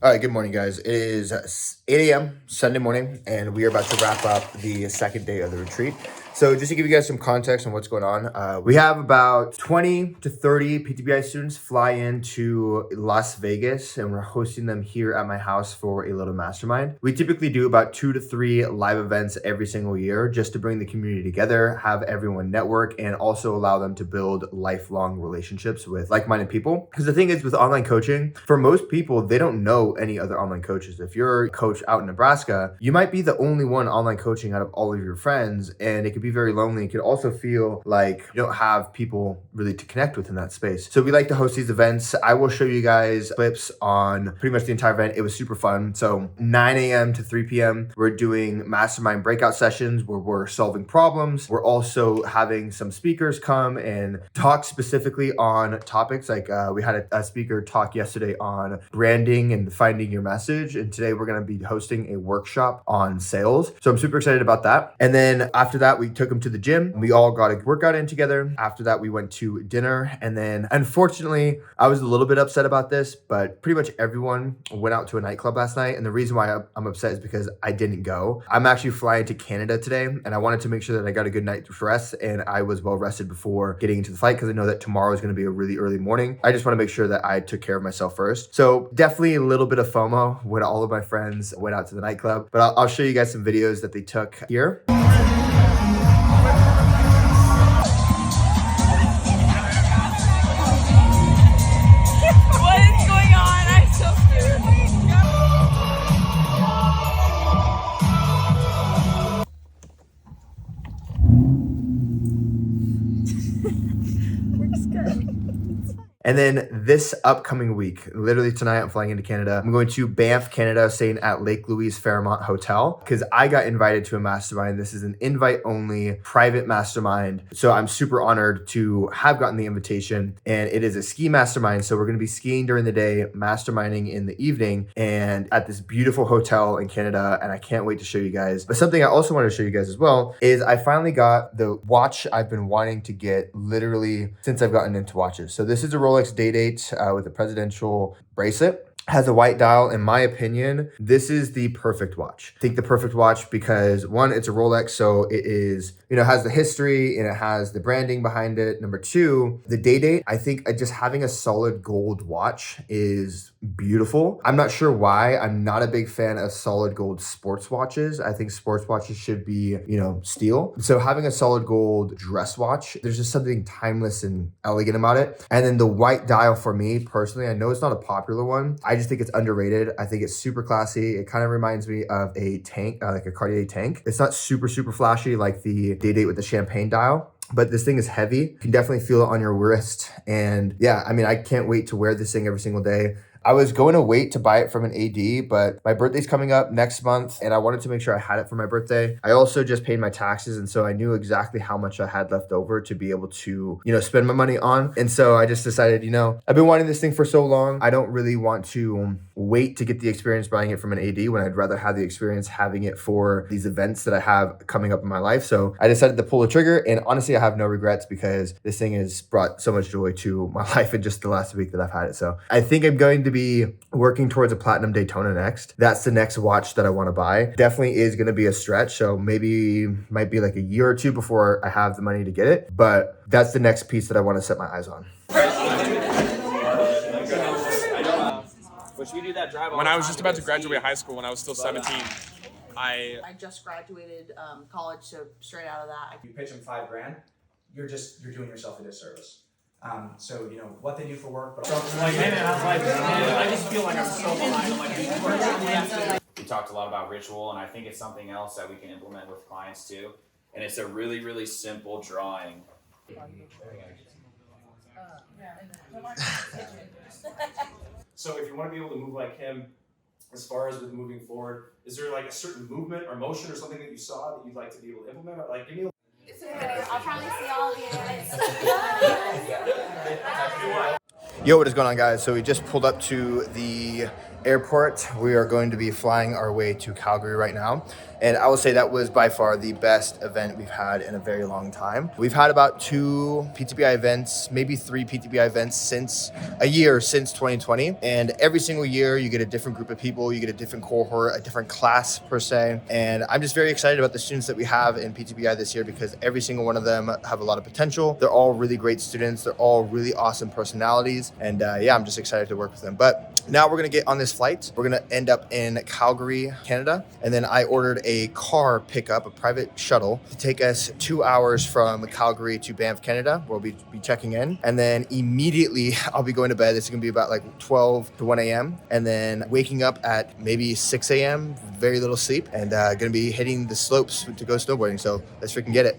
All right, good morning, guys. It is 8 a.m. Sunday morning, and we are about to wrap up the second day of the retreat. So just to give you guys some context on what's going on, we have about 20 to 30 PTBI students fly into Las Vegas, and we're hosting them here at my house for a little mastermind. We typically do about 2 to 3 live events every single year just to bring the community together, have everyone network, and also allow them to build lifelong relationships with like-minded people. Because the thing is with online coaching, for most people, they don't know any other online coaches. If you're a coach out in Nebraska, you might be the only one online coaching out of all of your friends, and it could be very lonely. It could also feel like you don't have people really to connect with in that space. So we like to host these events. I will show you guys clips on pretty much the entire event. It was super fun. So 9 a.m. to 3 p.m., we're doing mastermind breakout sessions where we're solving problems. We're also having some speakers come and talk specifically on topics. Like we had a speaker talk yesterday on branding and finding your message. And today we're going to be hosting a workshop on sales. So I'm super excited about that. And then after that, we took them to the gym. We all got a workout in together. After that, we went to dinner. And then unfortunately, I was a little bit upset about this, but pretty much everyone went out to a nightclub last night. And the reason why I'm upset is because I didn't go. I'm actually flying to Canada today, and I wanted to make sure that I got a good night's rest and I was well rested before getting into the flight, because I know that tomorrow is going to be a really early morning. I just want to make sure that I took care of myself first. So definitely a little bit of FOMO when all of my friends went out to the nightclub, but I'll show you guys some videos that they took here. And then this upcoming week, literally tonight, I'm flying into Canada. I'm going to Banff, Canada, staying at Lake Louise Fairmont Hotel because I got invited to a mastermind. This is an invite-only private mastermind. So I'm super honored to have gotten the invitation, and it is a ski mastermind. So we're going to be skiing during the day, masterminding in the evening, and at this beautiful hotel in Canada. And I can't wait to show you guys. But something I also want to show you guys as well is I finally got the watch I've been wanting to get literally since I've gotten into watches. So this is a Rolex Day-Date with a presidential bracelet. Has a white dial. In my opinion, this is the perfect watch. I think the perfect watch because one, it's a Rolex, so it is, has the history and it has the branding behind it. Number two, the Day-Date. I think just having a solid gold watch is beautiful. I'm not sure why. I'm not a big fan of solid gold sports watches. I think sports watches should be, steel. So having a solid gold dress watch, there's just something timeless and elegant about it. And then the white dial for me personally, I know it's not a popular one. I just think it's underrated. I think it's super classy. It kind of reminds me of a tank, like a Cartier tank. It's not super flashy like the Day-Date with the champagne dial, but this thing is heavy. You can definitely feel it on your wrist. And yeah, I can't wait to wear this thing every single day. I was going to wait to buy it from an AD, but my birthday's coming up next month and I wanted to make sure I had it for my birthday. I also just paid my taxes, and so I knew exactly how much I had left over to be able to, spend my money on. And so I just decided, I've been wanting this thing for so long. I don't really want to wait to get the experience buying it from an AD when I'd rather have the experience having it for these events that I have coming up in my life. So I decided to pull the trigger, and honestly, I have no regrets because this thing has brought so much joy to my life in just the last week that I've had it. So I think I'm going to be working towards a platinum Daytona next. That's the next watch that I want to buy. Definitely is going to be a stretch. So might be like a year or two before I have the money to get it. But that's the next piece that I want to set my eyes on. When I was just about to graduate high school, when I was still 17, I just graduated college, so straight out of that. You pitch them $5,000, you're doing yourself a disservice. So what they do for work, but I just feel like I'm so behind. We talked a lot about ritual, and I think it's something else that we can implement with clients too. And it's a really, really simple drawing. So if you want to be able to move like him, as far as with moving forward, is there like a certain movement or motion or something that you saw that you'd like to be able to implement? Or like, give me a I'll probably see all of you. Yo, what is going on, guys? So we just pulled up to the airport. We are going to be flying our way to Calgary right now. And I will say that was by far the best event we've had in a very long time. We've had about 2 PTBI events, maybe 3 PTBI events since 2020. And every single year you get a different group of people, you get a different cohort, a different class per se. And I'm just very excited about the students that we have in PTBI this year because every single one of them have a lot of potential. They're all really great students. They're all really awesome personalities. And yeah, I'm just excited to work with them. But now we're gonna get on this flight. We're gonna end up in Calgary, Canada. And then I ordered a car pickup, a private shuttle to take us 2 hours from Calgary to Banff, Canada, where we'll be checking in. And then immediately I'll be going to bed. It's gonna be about like 12 to 1 a.m. And then waking up at maybe 6 a.m., very little sleep, and gonna be hitting the slopes to go snowboarding. So let's freaking get it.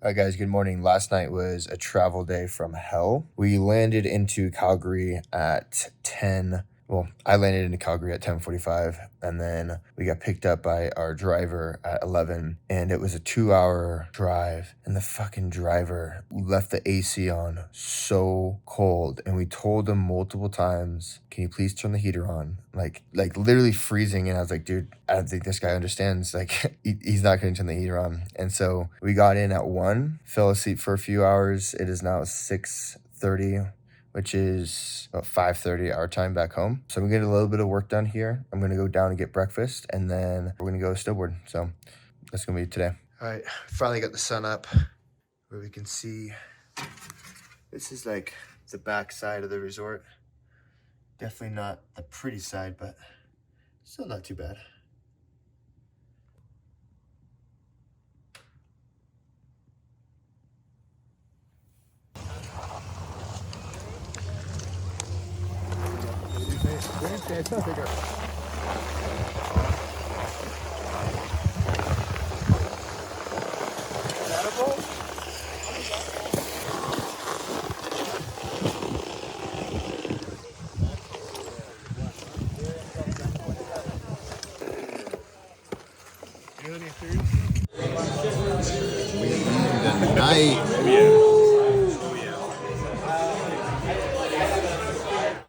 All right, guys, good morning. Last night was a travel day from hell. We landed into Calgary at 10. Well, I landed into Calgary at 10:45, and then we got picked up by our driver at 11, and it was a 2-hour drive, and the fucking driver left the AC on so cold, and we told him multiple times, can you please turn the heater on? Like literally freezing, and I was like, dude, I don't think this guy understands, like, he's not going to turn the heater on. And so we got in at 1, fell asleep for a few hours. It is now 6:30. Which is about 5:30 our time back home. So I'm gonna get a little bit of work done here. I'm gonna go down and get breakfast, and then we're gonna go snowboard. So that's gonna be today. All right, finally got the sun up where we can see. This is like the back side of the resort. Definitely not the pretty side, but still not too bad.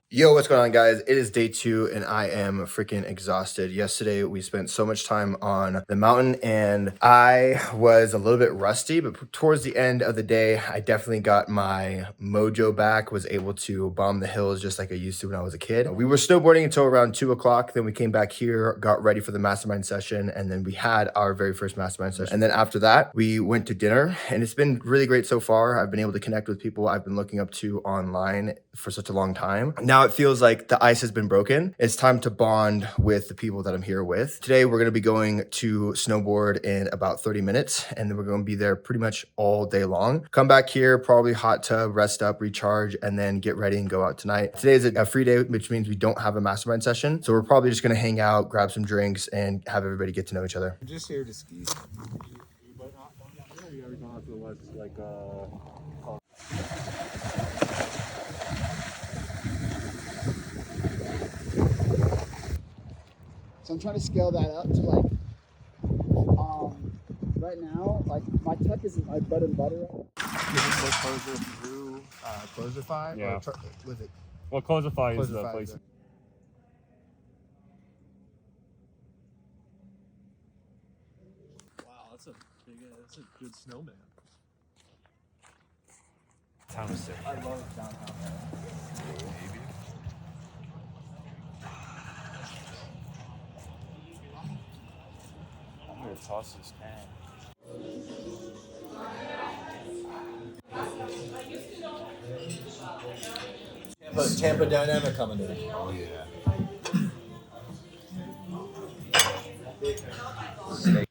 Yo, what's going on, guys? It is day 2 and I am freaking exhausted. Yesterday we spent so much time on the mountain and I was a little bit rusty, but towards the end of the day I definitely got my mojo back, was able to bomb the hills just like I used to when I was a kid. We were snowboarding until around 2 o'clock, then we came back here, got ready for the mastermind session, and then we had our very first mastermind session. And then after that we went to dinner, and it's been really great so far. I've been able to connect with people I've been looking up to online for such a long time. Now it feels like the ice has been broken. It's time to bond with the people that I'm here with. Today we're going to be going to snowboard in about 30 minutes, and then we're going to be there pretty much all day long. Come back here, probably hot tub, rest up, recharge, and then get ready and go out tonight. Today is a free day, which means we don't have a mastermind session. So we're probably just going to hang out, grab some drinks, and have everybody get to know each other. I'm just here to ski. But not down here. You're going out to the west, like So I'm trying to scale that up to like, right now, like my tech isn't my bread and butter. closer through Closify? Yeah. Was it? well, Closify is the Closify place. is Wow, that's a good snowman. Town is sick. I love downtown. Maybe. I'm gonna toss this can. Tampa Dynamic coming in. Oh yeah.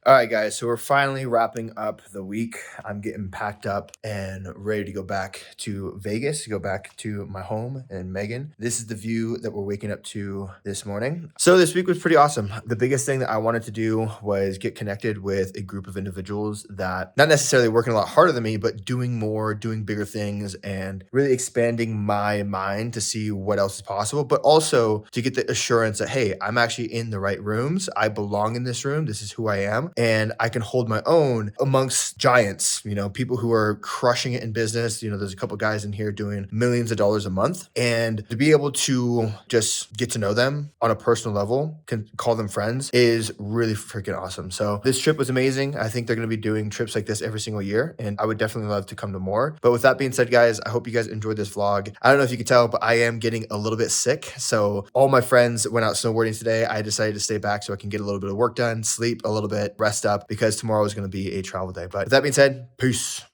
All right, guys, so we're finally wrapping up the week. I'm getting packed up and ready to go back to Vegas, to go back to my home and Megan. This is the view that we're waking up to this morning. So this week was pretty awesome. The biggest thing that I wanted to do was get connected with a group of individuals that not necessarily working a lot harder than me, but doing more, doing bigger things, and really expanding my mind to see what else is possible, but also to get the assurance that, hey, I'm actually in the right rooms. I belong in this room. This is who I am. and I can hold my own amongst giants, people who are crushing it in business. There's a couple guys in here doing millions of dollars a month, and to be able to just get to know them on a personal level, can call them friends, is really freaking awesome. So this trip was amazing. I think they're going to be doing trips like this every single year, and I would definitely love to come to more. But with that being said, guys, I hope you guys enjoyed this vlog. I don't know if you could tell, but I am getting a little bit sick. So all my friends went out snowboarding today. I decided to stay back so I can get a little bit of work done, sleep a little bit, rest up, because tomorrow is going to be a travel day. But with that being said, peace.